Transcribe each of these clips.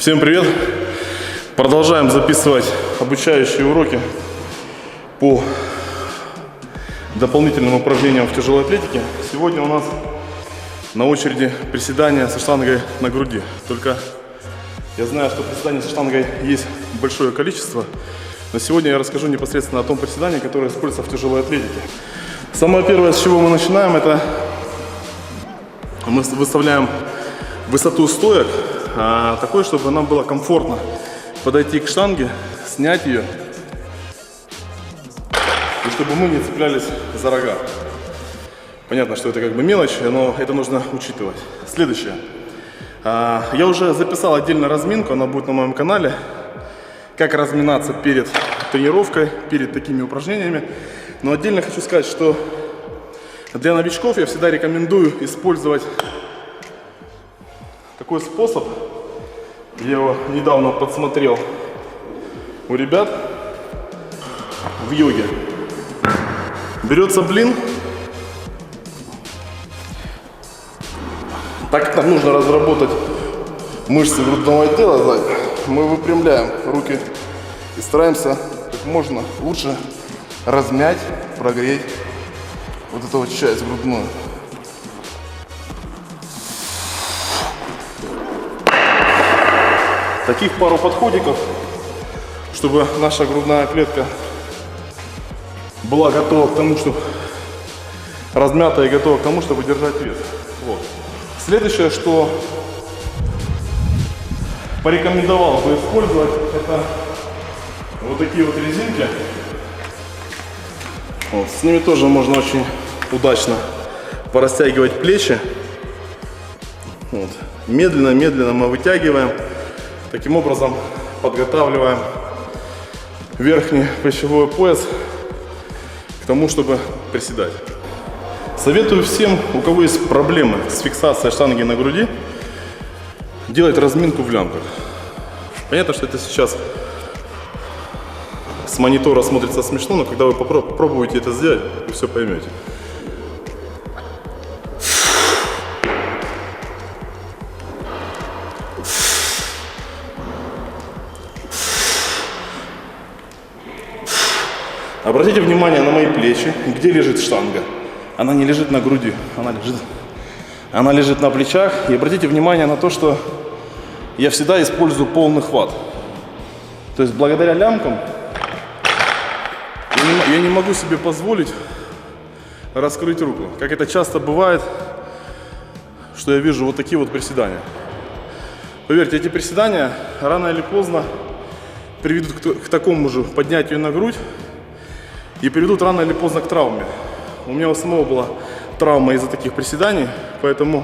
Всем привет! Продолжаем записывать обучающие уроки по дополнительным упражнениям в тяжелой атлетике. Сегодня у нас на очереди приседания со штангой на груди. Только я знаю, что приседаний со штангой есть большое количество, но сегодня я расскажу непосредственно о том приседании, которое используется в тяжелой атлетике. Самое первое, с чего мы начинаем, это мы выставляем высоту стоек такой, чтобы нам было комфортно подойти к штанге, снять ее, и чтобы мы не цеплялись за рога. Понятно, что это как бы мелочь, но это нужно учитывать. Следующее. Я уже записал отдельно разминку, она будет на моем канале. Как разминаться перед тренировкой, перед такими упражнениями. Но отдельно хочу сказать, что для новичков я всегда рекомендую использовать такой способ. Я его недавно подсмотрел у ребят в йоге. Берется блин. Так как нам нужно разработать мышцы грудного отдела, мы выпрямляем руки и стараемся как можно лучше размять, прогреть вот эту вот часть грудную. Таких пару подходиков, чтобы наша грудная клетка была готова к тому, чтобы размята и готова к тому, чтобы держать вес. Вот. Следующее, что порекомендовал бы использовать, это вот такие вот резинки. Вот. С ними тоже можно очень удачно порастягивать плечи. Вот. Медленно мы вытягиваем. Таким образом подготавливаем верхний плечевой пояс к тому, чтобы приседать. Советую всем, у кого есть проблемы с фиксацией штанги на груди, делать разминку в лямках. Понятно, что это сейчас с монитора смотрится смешно, но когда вы попробуете это сделать, вы все поймете. Обратите внимание на мои плечи, где лежит штанга. Она не лежит на груди, она лежит на плечах. И обратите внимание на то, что я всегда использую полный хват. То есть благодаря лямкам я не могу себе позволить раскрыть руку. Как это часто бывает, что я вижу вот такие вот приседания. Поверьте, эти приседания рано или поздно приведут к такому же поднятию на грудь и приведут рано или поздно к травме. У меня у самого была травма из-за таких приседаний, поэтому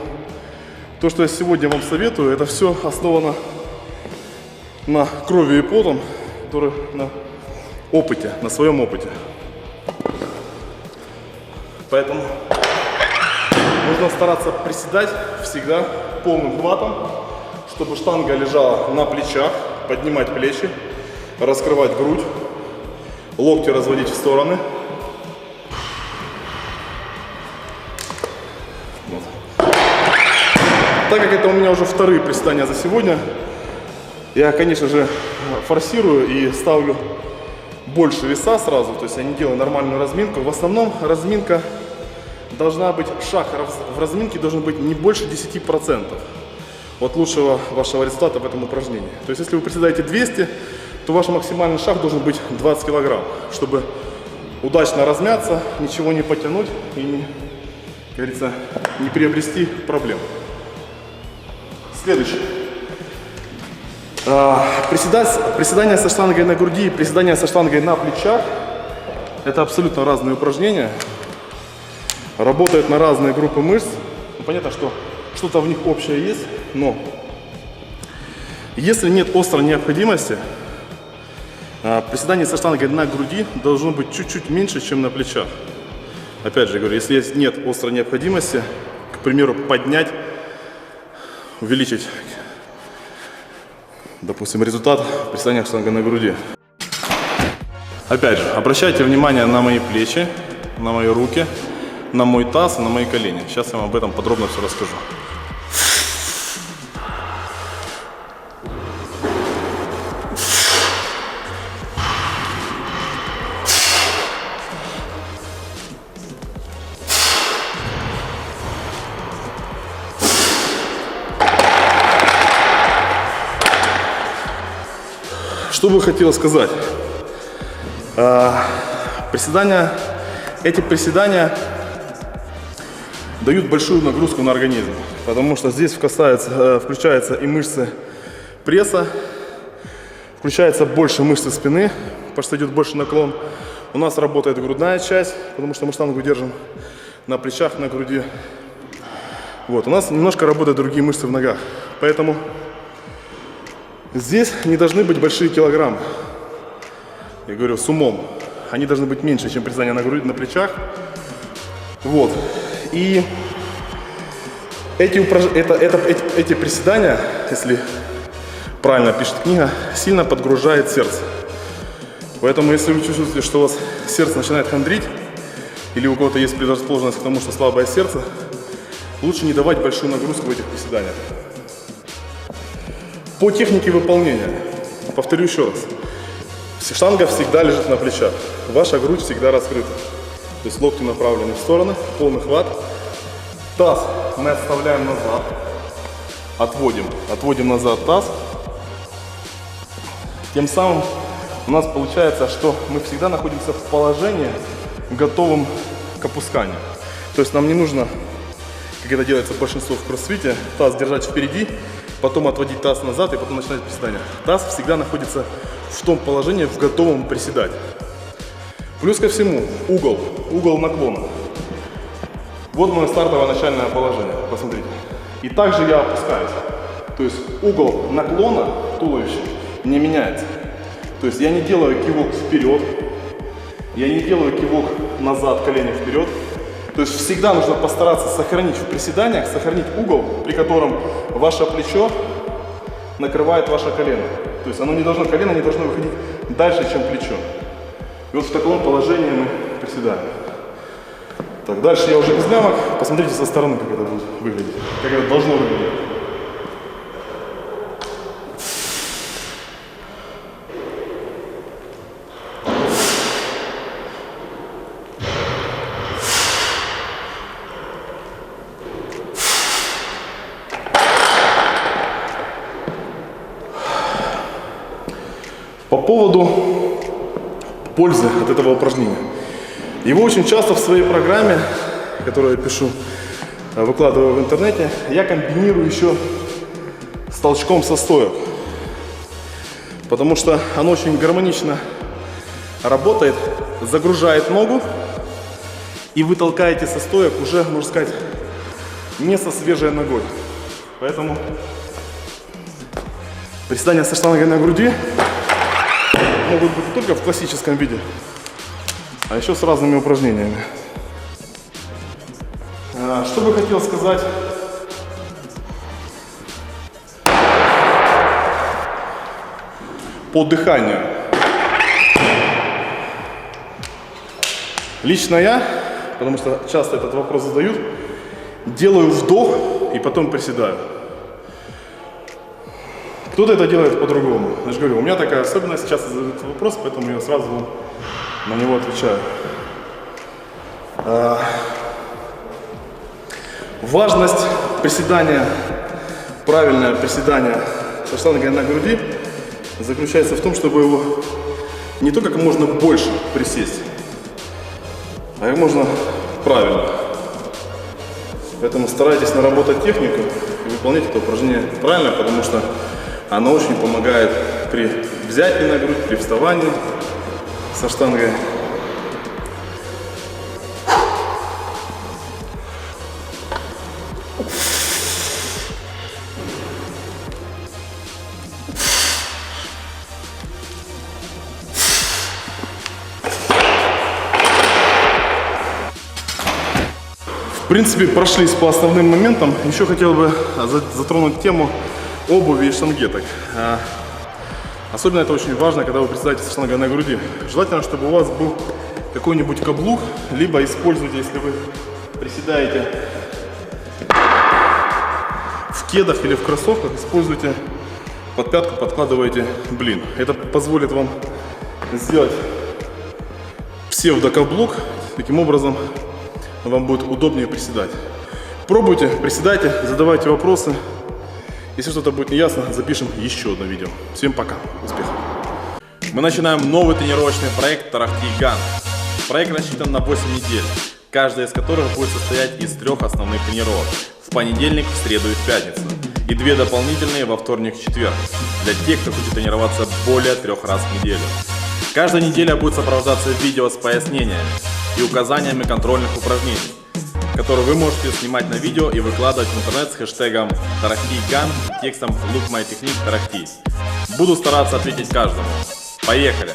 то, что я сегодня вам советую, это все основано на крови и потом, который на опыте, на своем опыте. Поэтому нужно стараться приседать всегда полным хватом, чтобы штанга лежала на плечах, поднимать плечи, раскрывать грудь, локти разводить в стороны. Вот. Так как это у меня уже вторые приседания за сегодня, я, конечно же, форсирую и ставлю больше веса сразу, то есть я не делаю нормальную разминку. В основном разминка должна быть, шаг в разминке должен быть не больше 10% от лучшего вашего результата в этом упражнении. То есть если вы приседаете 200, то ваш максимальный шаг должен быть 20 килограмм, чтобы удачно размяться, ничего не потянуть и, как говорится, не приобрести проблем. Следующее. Приседания со штангой на груди и приседания со штангой на плечах – это абсолютно разные упражнения. Работают на разные группы мышц. Понятно, что что-то в них общее есть, но если нет острой необходимости, приседание со штангой на груди должно быть чуть-чуть меньше, чем на плечах. Опять же говорю, если нет острой необходимости, к примеру, поднять, увеличить, допустим, результат приседания со штангой на груди. Опять же, обращайте внимание на мои плечи, на мои руки, на мой таз и на мои колени. Сейчас я вам об этом подробно все расскажу. Что бы хотел сказать? Эти приседания дают большую нагрузку на организм, потому что здесь включаются и мышцы пресса, включается больше мышцы спины, потому что идет больше наклон. У нас работает грудная часть, потому что мы штангу держим на плечах, на груди. Вот, у нас немножко работают другие мышцы в ногах, поэтому здесь не должны быть большие килограммы. Я говорю, с умом. Они должны быть меньше, чем приседания на груди, на плечах. Вот. И эти приседания, если правильно пишет книга, сильно подгружает сердце. Поэтому, если вы чувствуете, что у вас сердце начинает хандрить, или у кого-то есть предрасположенность к тому, что слабое сердце, лучше не давать большую нагрузку в этих приседаниях. По технике выполнения, повторю еще раз. Штанга всегда лежит на плечах, ваша грудь всегда раскрыта. То есть локти направлены в стороны, полный хват. Таз мы отставляем назад, отводим назад таз. Тем самым у нас получается, что мы всегда находимся в положении, готовым к опусканию. То есть нам не нужно, как это делается большинство в кроссфите, таз держать впереди, потом отводить таз назад и потом начинать приседание. Таз всегда находится в том положении, в готовом приседать. Плюс ко всему, угол наклона. Вот мое стартовое начальное положение, посмотрите. И также я опускаюсь. То есть угол наклона туловища не меняется. То есть я не делаю кивок вперед, я не делаю кивок назад, колени вперед. То есть всегда нужно постараться сохранить в приседаниях, сохранить угол, при котором ваше плечо накрывает ваше колено. То есть колено не должно выходить дальше, чем плечо. И вот в таком положении мы приседаем. Так, дальше я уже без лямок. Посмотрите со стороны, как это будет выглядеть. Как это должно выглядеть. По поводу пользы от этого упражнения. Его очень часто в своей программе, которую я пишу, выкладываю в интернете, я комбинирую еще с толчком со стоек. Потому что оно очень гармонично работает, загружает ногу, и вы толкаете со стоек уже, можно сказать, не со свежей ногой. Поэтому приседания со штангой на груди могут быть не только в классическом виде, а еще с разными упражнениями. Что бы хотел сказать по дыханию. Лично я, потому что часто этот вопрос задают, делаю вдох и потом приседаю. Кто-то это делает по-другому. Я же говорю, у меня такая особенность, часто задают вопрос, поэтому я сразу на него отвечаю. Важность приседания, правильное приседание со штангой на груди заключается в том, чтобы его не только как можно больше присесть, а как можно правильно. Поэтому старайтесь наработать технику и выполнять это упражнение правильно, потому что оно очень помогает при взятии на грудь, при вставании со штангой. В принципе, прошлись по основным моментам. Еще хотел бы затронуть тему обуви и штангеток. Особенно это очень важно, когда вы приседаете со штангой на груди. Желательно, чтобы у вас был какой-нибудь каблук, либо используйте, если вы приседаете в кедах или в кроссовках, используйте под пятку, подкладываете блин. Это позволит вам сделать псевдокаблук. Таким образом, вам будет удобнее приседать. Пробуйте, приседайте, задавайте вопросы. Если что-то будет неясно, запишем еще одно видео. Всем пока, успехов! Мы начинаем новый тренировочный проект Тарахти Ган. Проект рассчитан на 8 недель, каждая из которых будет состоять из 3 основных тренировок в понедельник, в среду и в пятницу, и 2 дополнительные во вторник и четверг, для тех, кто хочет тренироваться более 3 раз в неделю. Каждая неделя будет сопровождаться видео с пояснениями и указаниями контрольных упражнений, которые вы можете снимать на видео и выкладывать в интернет с хэштегом TarahtiGan и текстом Look My Technique Tarahti. Буду стараться ответить каждому. Поехали!